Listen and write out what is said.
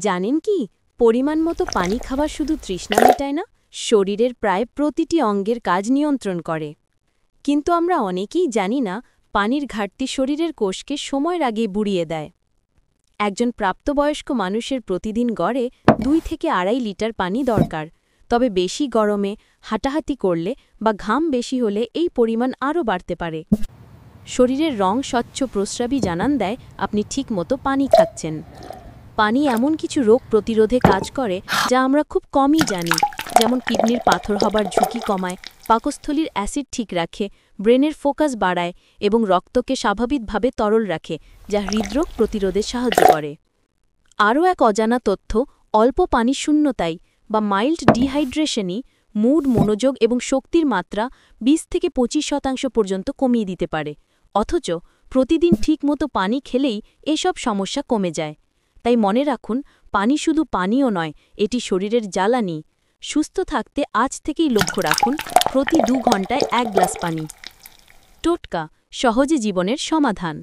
জানেন কি, পরিমাণ মতো পানি খাওয়া শুধু তৃষ্ণা মেটায় না, শরীরের প্রায় প্রতিটি অঙ্গের কাজ নিয়ন্ত্রণ করে। কিন্তু আমরা অনেকেই জানি না, পানির ঘাটতি শরীরের কোষকে সময়ের আগেই বুড়িয়ে দেয়। একজন প্রাপ্তবয়স্ক মানুষের প্রতিদিন গড়ে 2 থেকে 2.5 লিটার পানি দরকার। তবে বেশি গরমে, হাঁটাহাঁটি করলে বা ঘাম বেশি হলে এই পরিমাণ আরও বাড়তে পারে। শরীরের রং স্বচ্ছ প্রস্রাবই জানান দেয় আপনি ঠিকমতো পানি খাচ্ছেন। পানি এমন কিছু রোগ প্রতিরোধে কাজ করে যা আমরা খুব কমই জানি, যেমন কিডনির পাথর হবার ঝুঁকি কমায়, পাকস্থলীর অ্যাসিড ঠিক রাখে, ব্রেনের ফোকাস বাড়ায় এবং রক্তকে স্বাভাবিকভাবে তরল রাখে, যা হৃদরোগ প্রতিরোধে সাহায্য করে। আরও এক অজানা তথ্য, অল্প পানি শূন্যতাই বা মাইল্ড ডিহাইড্রেশনই মুড, মনোযোগ এবং শক্তির মাত্রা 20 থেকে 25% পর্যন্ত কমিয়ে দিতে পারে। অথচ প্রতিদিন ঠিকমতো পানি খেলেই এসব সমস্যা কমে যায়। তাই মনে রাখুন, পানি শুধু পানীয় নয়, এটি শরীরের জ্বালানি। সুস্থ থাকতে আজ থেকেই লক্ষ্য রাখুন, প্রতি 2 ঘন্টায় 1 গ্লাস পানি। টোটকা: সহজে জীবনের সমাধান।